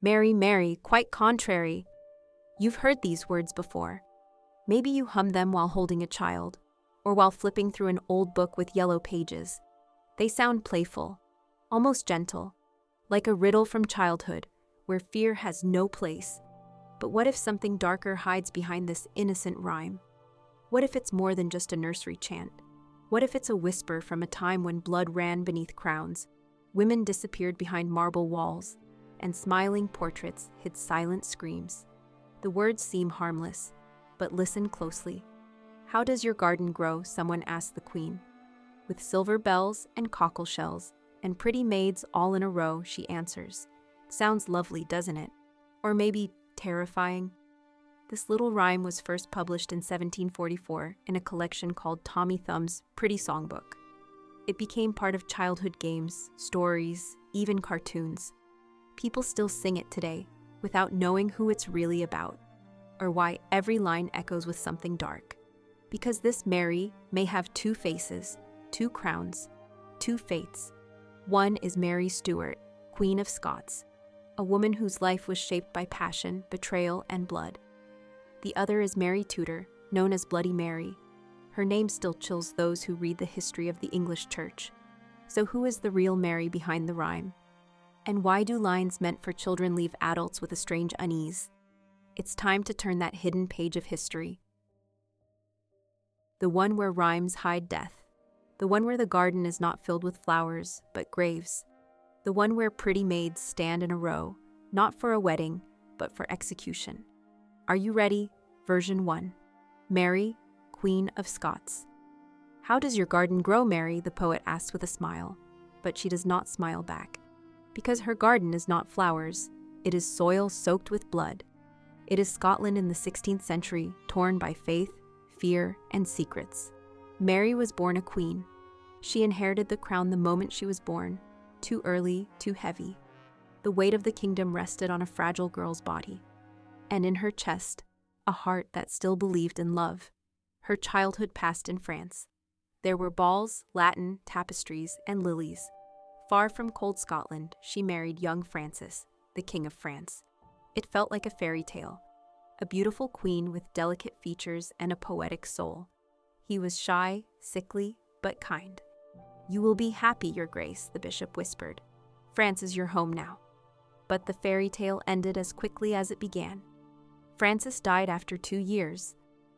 Mary, Mary, quite contrary. You've heard these words before. Maybe you hummed them while holding a child, or while flipping through an old book with yellow pages. They sound playful, almost gentle, like a riddle from childhood, where fear has no place. But what if something darker hides behind this innocent rhyme? What if it's more than just a nursery chant? What if it's a whisper from a time when blood ran beneath crowns, women disappeared behind marble walls, and smiling portraits hid silent screams? The words seem harmless, but listen closely. How does your garden grow? Someone asked the queen. With silver bells and cockle shells and pretty maids all in a row, she answers. Sounds lovely, doesn't it? Or maybe terrifying? This little rhyme was first published in 1744 in a collection called Tommy Thumb's Pretty Songbook. It became part of childhood games, stories, even cartoons. People still sing it today, without knowing who it's really about, or why every line echoes with something dark. Because this Mary may have two faces, two crowns, two fates. One is Mary Stuart, Queen of Scots, a woman whose life was shaped by passion, betrayal, and blood. The other is Mary Tudor, known as Bloody Mary. Her name still chills those who read the history of the English Church. So who is the real Mary behind the rhyme? And why do lines meant for children leave adults with a strange unease? It's time to turn that hidden page of history. The one where rhymes hide death. The one where the garden is not filled with flowers, but graves. The one where pretty maids stand in a row, not for a wedding, but for execution. Are you ready? Version 1. Mary, Queen of Scots. How does your garden grow, Mary? The poet asks with a smile. But she does not smile back. Because her garden is not flowers, it is soil soaked with blood. It is Scotland in the 16th century, torn by faith, fear, and secrets. Mary was born a queen. She inherited the crown the moment she was born, too early, too heavy. The weight of the kingdom rested on a fragile girl's body. And in her chest, a heart that still believed in love. Her childhood passed in France. There were balls, Latin, tapestries, and lilies. Far from cold Scotland, she married young Francis, the King of France. It felt like a fairy tale, a beautiful queen with delicate features and a poetic soul. He was shy, sickly, but kind. You will be happy, Your Grace, the bishop whispered. France is your home now. But the fairy tale ended as quickly as it began. Francis died after 2 years.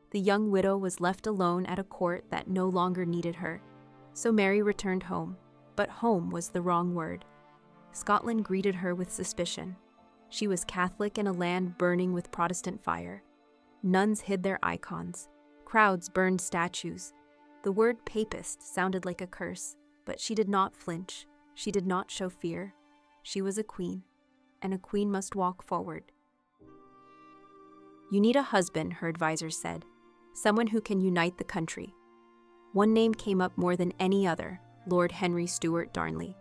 The young widow was left alone at a court that no longer needed her. So Mary returned home. But home was the wrong word. Scotland greeted her with suspicion. She was Catholic in a land burning with Protestant fire. Nuns hid their icons. Crowds burned statues. The word papist sounded like a curse, but she did not flinch. She did not show fear. She was a queen, and a queen must walk forward. You need a husband, her advisors said, someone who can unite the country. One name came up more than any other. Lord Henry Stuart Darnley,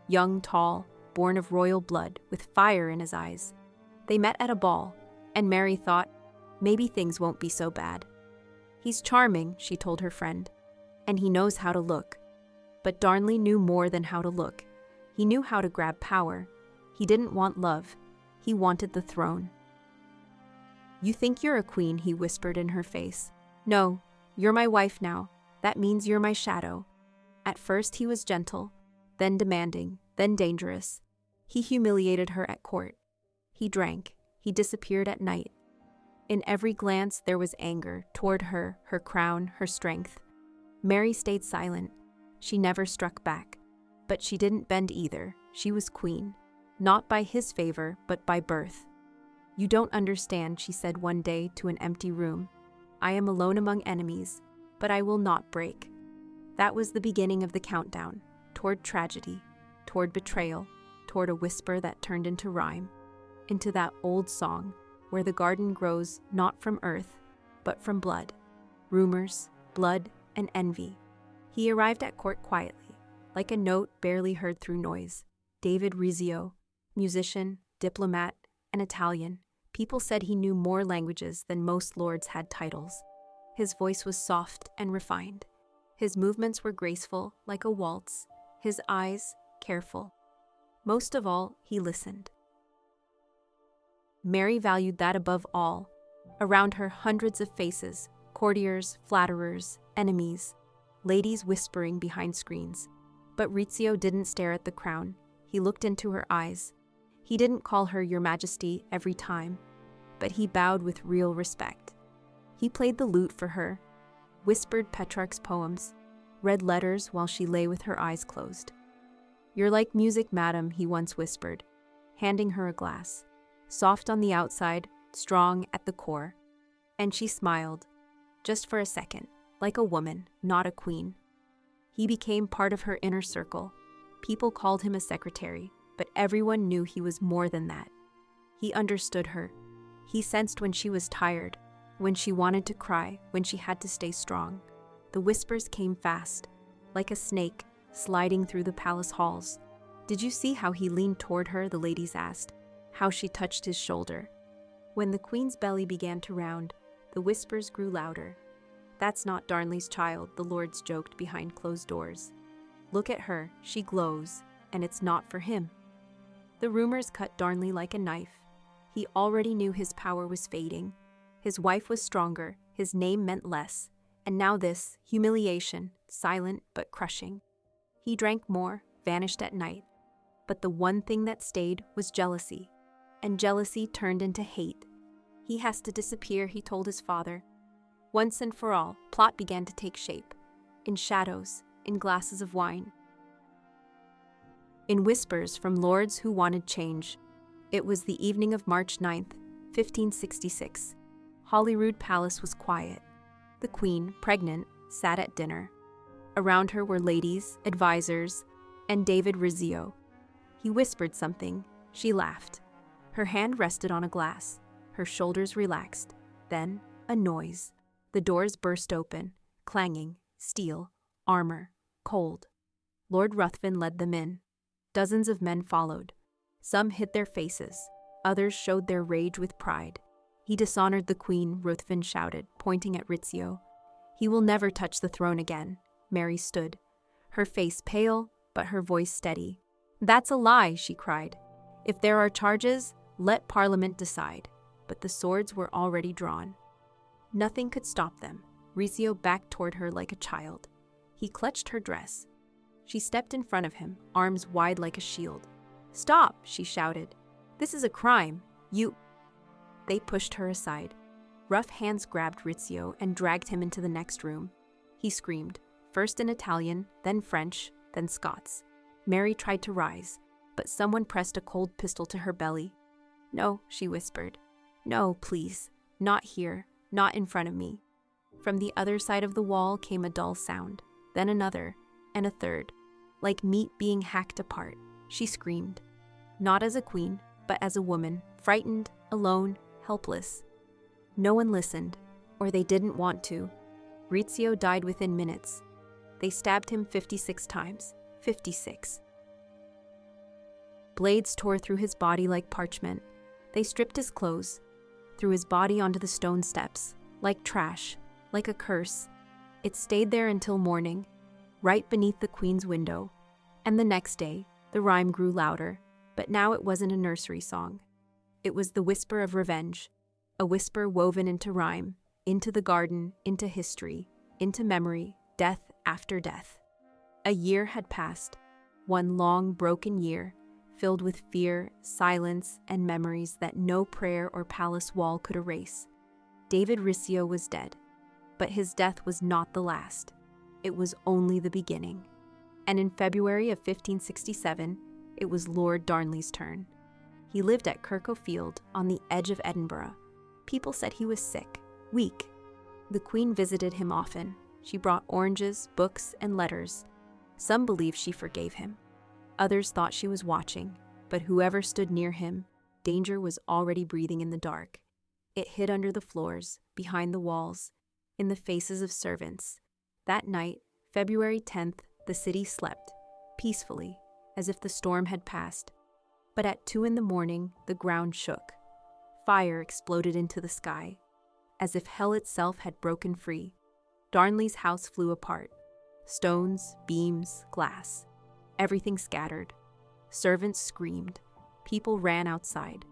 young, tall, born of royal blood, with fire in his eyes. They met at a ball, and Mary thought, maybe things won't be so bad. He's charming, she told her friend, and he knows how to look. But Darnley knew more than how to look. He knew how to grab power. He didn't want love. He wanted the throne. You think you're a queen, he whispered in her face. No, you're my wife now. That means you're my shadow. At first he was gentle, then demanding, then dangerous. He humiliated her at court. He drank. He disappeared at night. In every glance there was anger toward her, her crown, her strength. Mary stayed silent. She never struck back. But she didn't bend either. She was queen, not by his favor, but by birth. You don't understand, she said one day to an empty room. I am alone among enemies, but I will not break. That was the beginning of the countdown, toward tragedy, toward betrayal, toward a whisper that turned into rhyme, into that old song where the garden grows not from earth, but from blood, rumors, blood, and envy. He arrived at court quietly, like a note barely heard through noise. David Rizzio, musician, diplomat, and Italian. People said he knew more languages than most lords had titles. His voice was soft and refined. His movements were graceful, like a waltz, his eyes careful. Most of all, he listened. Mary valued that above all. Around her, hundreds of faces, courtiers, flatterers, enemies, ladies whispering behind screens. But Rizzio didn't stare at the crown. He looked into her eyes. He didn't call her Your Majesty every time, but he bowed with real respect. He played the lute for her, whispered Petrarch's poems, read letters while she lay with her eyes closed. "You're like music, madam," he once whispered, handing her a glass. Soft on the outside, strong at the core. And she smiled, just for a second, like a woman, not a queen. He became part of her inner circle. People called him a secretary, but everyone knew he was more than that. He understood her. He sensed when she was tired, when she wanted to cry, when she had to stay strong. The whispers came fast, like a snake sliding through the palace halls. "Did you see how he leaned toward her?" the ladies asked. How she touched his shoulder. When the queen's belly began to round, the whispers grew louder. "That's not Darnley's child," the lords joked behind closed doors. "Look at her, she glows, and it's not for him." The rumors cut Darnley like a knife. He already knew his power was fading. His wife was stronger, his name meant less, and now this, humiliation, silent but crushing. He drank more, vanished at night. But the one thing that stayed was jealousy, and jealousy turned into hate. "He has to disappear," he told his father. Once and for all, plot began to take shape, in shadows, in glasses of wine, in whispers from lords who wanted change. It was the evening of March 9th, 1566. Holyrood Palace was quiet. The queen, pregnant, sat at dinner. Around her were ladies, advisors, and David Rizzio. He whispered something. She laughed. Her hand rested on a glass. Her shoulders relaxed. Then, a noise. The doors burst open, clanging, steel, armor, cold. Lord Ruthven led them in. Dozens of men followed. Some hid their faces. Others showed their rage with pride. "He dishonored the queen," Ruthven shouted, pointing at Rizzio. "He will never touch the throne again." Mary stood, her face pale, but her voice steady. "That's a lie," she cried. "If there are charges, let Parliament decide." But the swords were already drawn. Nothing could stop them. Rizzio backed toward her like a child. He clutched her dress. She stepped in front of him, arms wide like a shield. "Stop," she shouted. "This is a crime. You—" They pushed her aside. Rough hands grabbed Rizzio and dragged him into the next room. He screamed, first in Italian, then French, then Scots. Mary tried to rise, but someone pressed a cold pistol to her belly. "No," she whispered. "No, please. Not here. Not in front of me." From the other side of the wall came a dull sound, then another, and a third, like meat being hacked apart. She screamed, not as a queen, but as a woman, frightened, alone, helpless. No one listened, or they didn't want to. Rizzio died within minutes. They stabbed him 56 times. 56. Blades tore through his body like parchment. They stripped his clothes, threw his body onto the stone steps, like trash, like a curse. It stayed there until morning, right beneath the queen's window. And the next day, the rhyme grew louder, but now it wasn't a nursery song. It was the whisper of revenge, a whisper woven into rhyme, into the garden, into history, into memory, death after death. A year had passed, one long, broken year, filled with fear, silence, and memories that no prayer or palace wall could erase. David Rizzio was dead, but his death was not the last. It was only the beginning. And in February of 1567, it was Lord Darnley's turn. He lived at Kirkhope Field on the edge of Edinburgh. People said he was sick, weak. The Queen visited him often. She brought oranges, books, and letters. Some believed she forgave him. Others thought she was watching, but whoever stood near him, danger was already breathing in the dark. It hid under the floors, behind the walls, in the faces of servants. That night, February 10th, the city slept, peacefully, as if the storm had passed. But at 2 a.m, the ground shook. Fire exploded into the sky, as if hell itself had broken free. Darnley's house flew apart. Stones, beams, glass. Everything scattered. Servants screamed. People ran outside.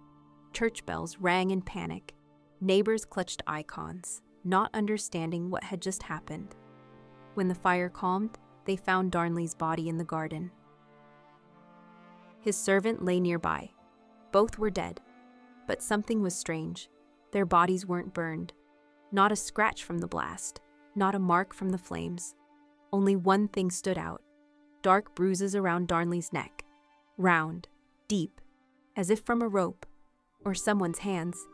Church bells rang in panic. Neighbors clutched icons, not understanding what had just happened. When the fire calmed, they found Darnley's body in the garden. His servant lay nearby. Both were dead. But something was strange. Their bodies weren't burned. Not a scratch from the blast. Not a mark from the flames. Only one thing stood out. Dark bruises around Darnley's neck. Round, deep, as if from a rope, or someone's hands.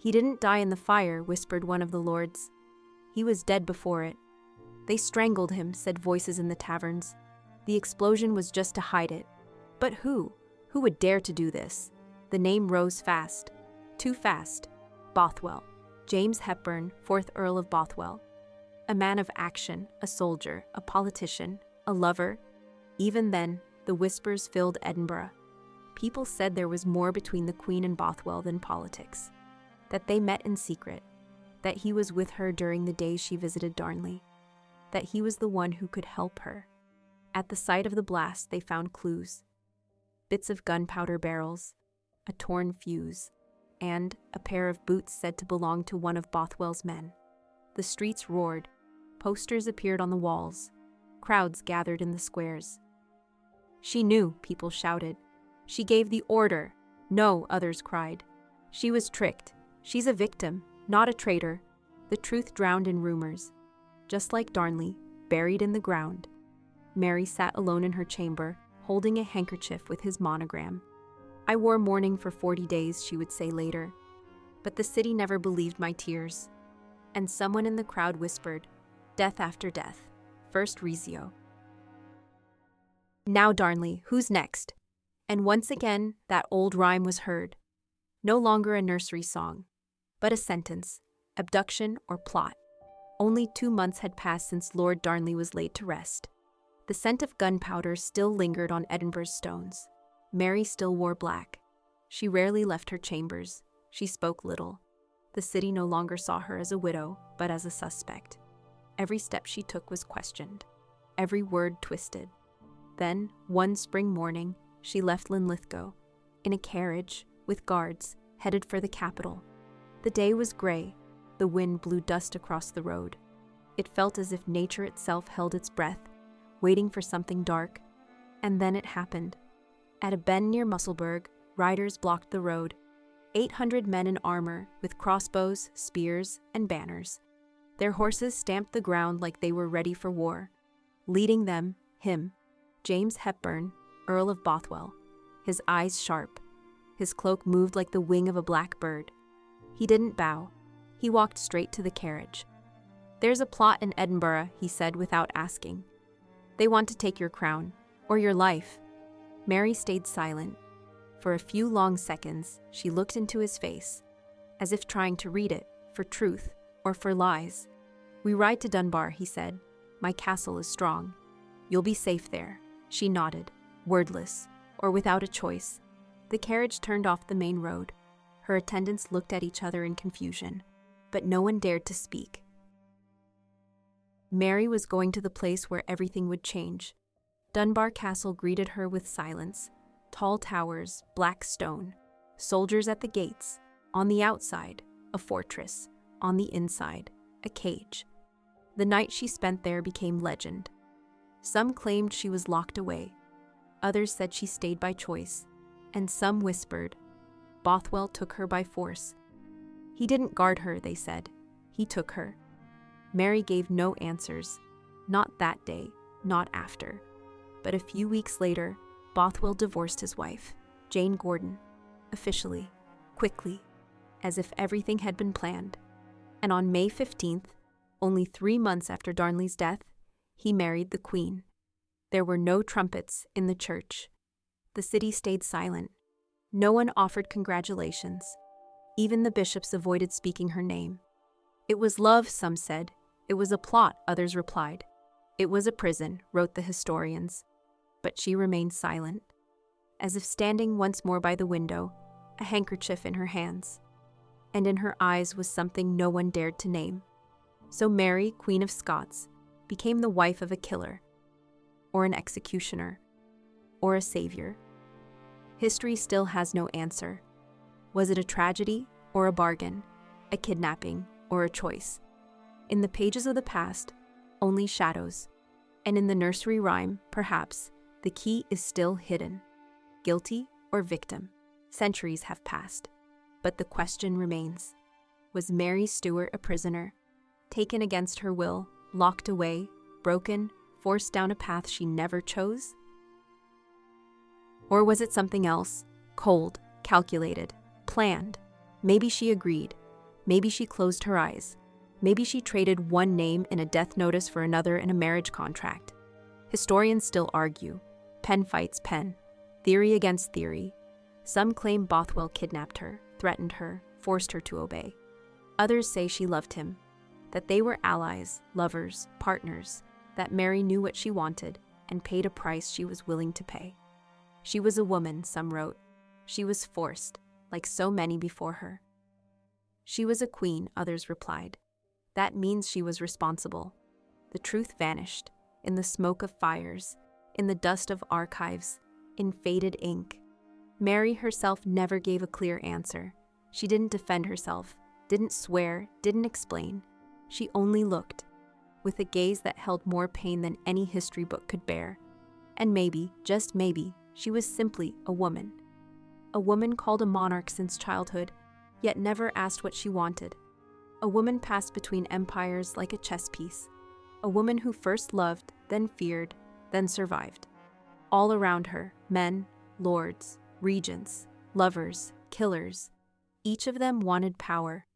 "He didn't die in the fire," whispered one of the lords. "He was dead before it." "They strangled him," said voices in the taverns. "The explosion was just to hide it." But who? Who would dare to do this? The name rose fast. Too fast. Bothwell. James Hepburn, 4th Earl of Bothwell. A man of action, a soldier, a politician, a lover. Even then, the whispers filled Edinburgh. People said there was more between the Queen and Bothwell than politics. That they met in secret. That he was with her during the days she visited Darnley. That he was the one who could help her. At the site of the blast, they found clues. Bits of gunpowder barrels, a torn fuse, and a pair of boots said to belong to one of Bothwell's men. The streets roared. Posters appeared on the walls. Crowds gathered in the squares. "She knew," people shouted. "She gave the order." "No," others cried. "She was tricked. She's a victim, not a traitor." The truth drowned in rumors. Just like Darnley, buried in the ground. Mary sat alone in her chamber, holding a handkerchief with his monogram. "I wore mourning for 40 days, she would say later. But the city never believed my tears." And someone in the crowd whispered, "Death after death. First Rizzio. Now Darnley, who's next?" And once again, that old rhyme was heard. No longer a nursery song, but a sentence, abduction or plot. Only 2 months had passed since Lord Darnley was laid to rest. The scent of gunpowder still lingered on Edinburgh's stones. Mary still wore black. She rarely left her chambers. She spoke little. The city no longer saw her as a widow, but as a suspect. Every step she took was questioned. Every word twisted. Then, one spring morning, she left Linlithgow, in a carriage, with guards, headed for the capital. The day was gray. The wind blew dust across the road. It felt as if nature itself held its breath, waiting for something dark. And then it happened. At a bend near Musselburgh, riders blocked the road. 800 men in armor, with crossbows, spears, and banners. Their horses stamped the ground like they were ready for war. Leading them, him, James Hepburn, Earl of Bothwell, his eyes sharp. His cloak moved like the wing of a black bird. He didn't bow. He walked straight to the carriage. "There's a plot in Edinburgh," he said without asking. "They want to take your crown, or your life." Mary stayed silent. For a few long seconds, she looked into his face, as if trying to read it, for truth or for lies. "We ride to Dunbar," he said. "My castle is strong. You'll be safe there." She nodded, wordless, or without a choice. The carriage turned off the main road. Her attendants looked at each other in confusion, but no one dared to speak. Mary was going to the place where everything would change. Dunbar Castle greeted her with silence. Tall towers, black stone, soldiers at the gates. On the outside, a fortress. On the inside, a cage. The night she spent there became legend. Some claimed she was locked away. Others said she stayed by choice. And some whispered, Bothwell took her by force. He didn't guard her, they said. He took her. Mary gave no answers. Not that day, not after. But a few weeks later, Bothwell divorced his wife, Jane Gordon, officially, quickly, as if everything had been planned. And on May 15th, only 3 months after Darnley's death, he married the Queen. There were no trumpets in the church. The city stayed silent. No one offered congratulations. Even the bishops avoided speaking her name. It was love, some said. It was a plot, others replied. It was a prison, wrote the historians. But she remained silent, as if standing once more by the window, a handkerchief in her hands. And in her eyes was something no one dared to name. So Mary, Queen of Scots, became the wife of a killer, or an executioner, or a savior. History still has no answer. Was it a tragedy or a bargain, a kidnapping or a choice? In the pages of the past, only shadows. And in the nursery rhyme, perhaps, the key is still hidden. Guilty or victim? Centuries have passed. But the question remains. Was Mary Stuart a prisoner? Taken against her will, locked away, broken, forced down a path she never chose? Or was it something else? Cold, calculated, planned. Maybe she agreed. Maybe she closed her eyes. Maybe she traded one name in a death notice for another in a marriage contract. Historians still argue. Pen fights pen. Theory against theory. Some claim Bothwell kidnapped her, threatened her, forced her to obey. Others say she loved him, that they were allies, lovers, partners, that Mary knew what she wanted and paid a price she was willing to pay. She was a woman, some wrote. She was forced, like so many before her. She was a queen, others replied. That means she was responsible. The truth vanished, in the smoke of fires, in the dust of archives, in faded ink. Mary herself never gave a clear answer. She didn't defend herself, didn't swear, didn't explain. She only looked, with a gaze that held more pain than any history book could bear. And maybe, just maybe, she was simply a woman. A woman called a monarch since childhood, yet never asked what she wanted. A woman passed between empires like a chess piece. A woman who first loved, then feared, then survived. All around her, men, lords, regents, lovers, killers. Each of them wanted power,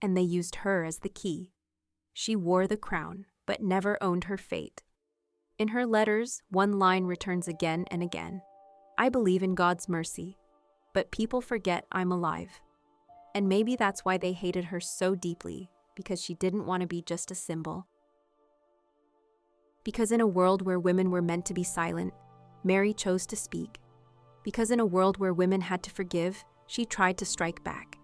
and they used her as the key. She wore the crown, but never owned her fate. In her letters, one line returns again and again. I believe in God's mercy, but people forget I'm alive. And maybe that's why they hated her so deeply, because she didn't want to be just a symbol. Because in a world where women were meant to be silent, Mary chose to speak. Because in a world where women had to forgive, she tried to strike back.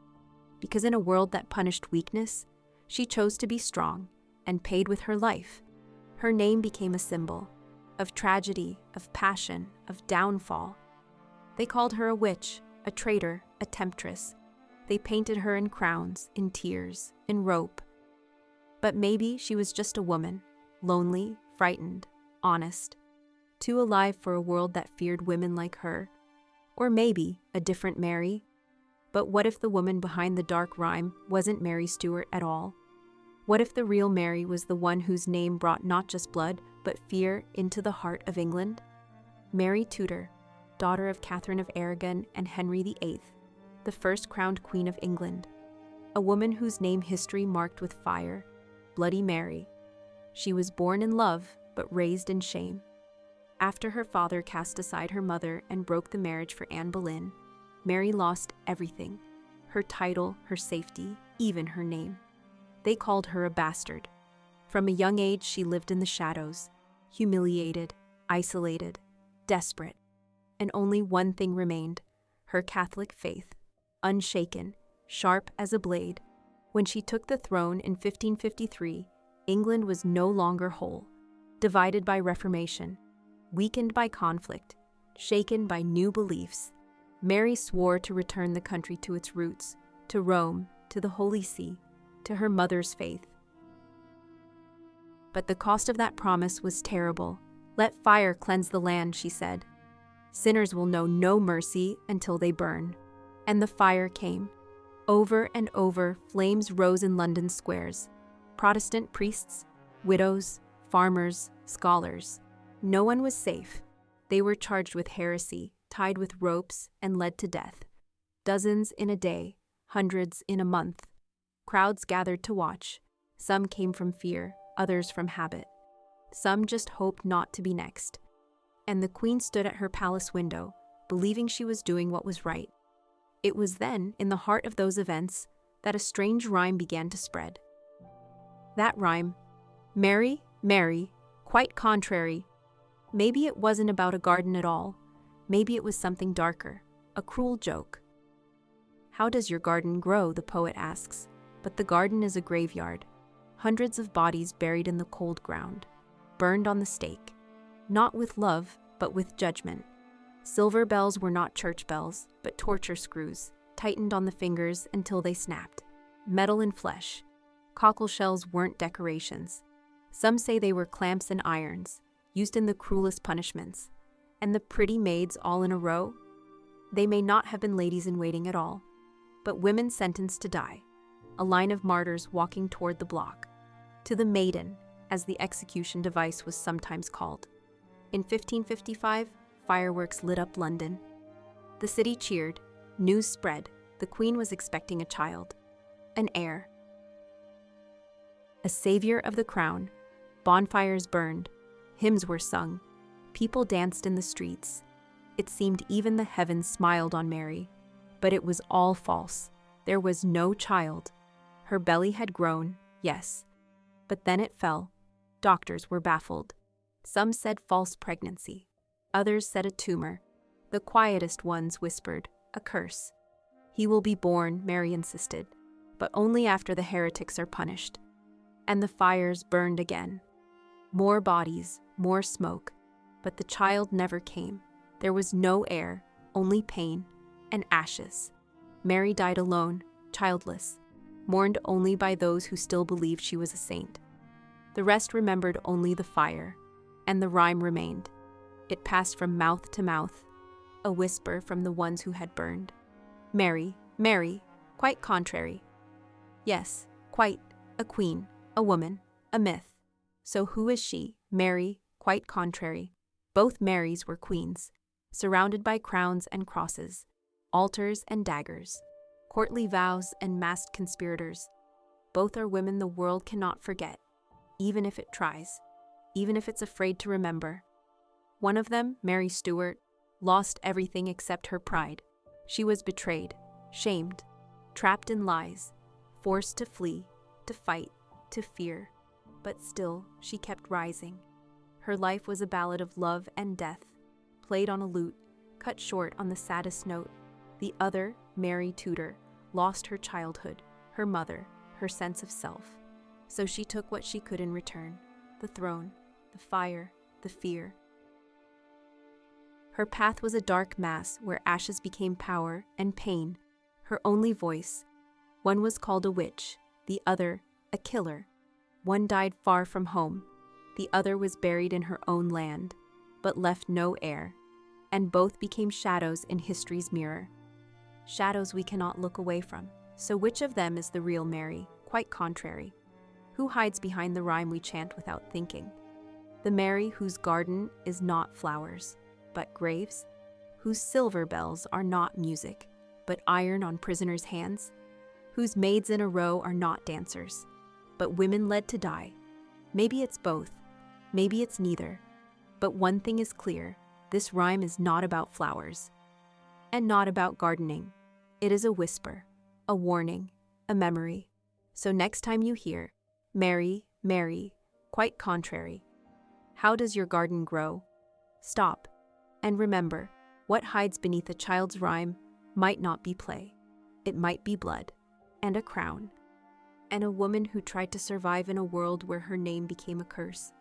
Because in a world that punished weakness, she chose to be strong and paid with her life. Her name became a symbol of tragedy, of passion, of downfall. They called her a witch, a traitor, a temptress. They painted her in crowns, in tears, in rope. But maybe she was just a woman, lonely, frightened, honest, too alive for a world that feared women like her. Or maybe a different Mary. But what if the woman behind the dark rhyme wasn't Mary Stuart at all? What if the real Mary was the one whose name brought not just blood, but fear into the heart of England? Mary Tudor, daughter of Catherine of Aragon and Henry VIII, the first crowned Queen of England. A woman whose name history marked with fire, Bloody Mary. She was born in love, but raised in shame. After her father cast aside her mother and broke the marriage for Anne Boleyn, Mary lost everything, her title, her safety, even her name. They called her a bastard. From a young age, she lived in the shadows, humiliated, isolated, desperate. And only one thing remained, her Catholic faith, unshaken, sharp as a blade. When she took the throne in 1553, England was no longer whole, divided by Reformation, weakened by conflict, shaken by new beliefs. Mary swore to return the country to its roots, to Rome, to the Holy See, to her mother's faith. But the cost of that promise was terrible. Let fire cleanse the land, she said. Sinners will know no mercy until they burn. And the fire came. Over and over, flames rose in London squares. Protestant priests, widows, farmers, scholars. No one was safe. They were charged with heresy, tied with ropes, and led to death. Dozens in a day, hundreds in a month. Crowds gathered to watch. Some came from fear, others from habit. Some just hoped not to be next. And the Queen stood at her palace window, believing she was doing what was right. It was then, in the heart of those events, that a strange rhyme began to spread. That rhyme, Mary, Mary, quite contrary. Maybe it wasn't about a garden at all. Maybe it was something darker, a cruel joke. How does your garden grow, the poet asks, but the garden is a graveyard. Hundreds of bodies buried in the cold ground, burned on the stake, not with love, but with judgment. Silver bells were not church bells, but torture screws, tightened on the fingers until they snapped. Metal and flesh. Cockle shells weren't decorations. Some say they were clamps and irons, used in the cruelest punishments. And the pretty maids all in a row? They may not have been ladies-in-waiting at all, but women sentenced to die, a line of martyrs walking toward the block. To the maiden, as the execution device was sometimes called. In 1555, fireworks lit up London. The city cheered, news spread, the Queen was expecting a child, an heir. A savior of the crown. Bonfires burned, hymns were sung, people danced in the streets. It seemed even the heavens smiled on Mary, but it was all false. There was no child. Her belly had grown, yes, but then it fell. Doctors were baffled. Some said false pregnancy. Others said a tumor. The quietest ones whispered, a curse. He will be born, Mary insisted, but only after the heretics are punished. And the fires burned again. More bodies, more smoke, but the child never came. There was no heir, only pain and ashes. Mary died alone, childless, mourned only by those who still believed she was a saint. The rest remembered only the fire, and the rhyme remained. It passed from mouth to mouth, a whisper from the ones who had burned. Mary, Mary, quite contrary. Yes, quite, a queen, a woman, a myth. So who is she, Mary, quite contrary? Both Marys were queens, surrounded by crowns and crosses, altars and daggers, courtly vows and masked conspirators. Both are women the world cannot forget, even if it tries, even if it's afraid to remember. One of them, Mary Stuart, lost everything except her pride. She was betrayed, shamed, trapped in lies, forced to flee, to fight, to fear. But still, she kept rising. Her life was a ballad of love and death, played on a lute, cut short on the saddest note. The other, Mary Tudor, lost her childhood, her mother, her sense of self. So she took what she could in return, the throne, the fire, the fear. Her path was a dark mass where ashes became power and pain, her only voice. One was called a witch, the other, a killer. One died far from home, the other was buried in her own land, but left no heir, and both became shadows in history's mirror. Shadows we cannot look away from. So which of them is the real Mary? Quite contrary. Who hides behind the rhyme we chant without thinking? The Mary whose garden is not flowers, but graves? Whose silver bells are not music, but iron on prisoners' hands? Whose maids in a row are not dancers, but women led to die? Maybe it's both, maybe it's neither. But one thing is clear, this rhyme is not about flowers, and not about gardening. It is a whisper, a warning, a memory. So next time you hear, Mary, Mary, quite contrary, how does your garden grow? Stop, and remember, what hides beneath a child's rhyme might not be play. It might be blood, and a crown, and a woman who tried to survive in a world where her name became a curse.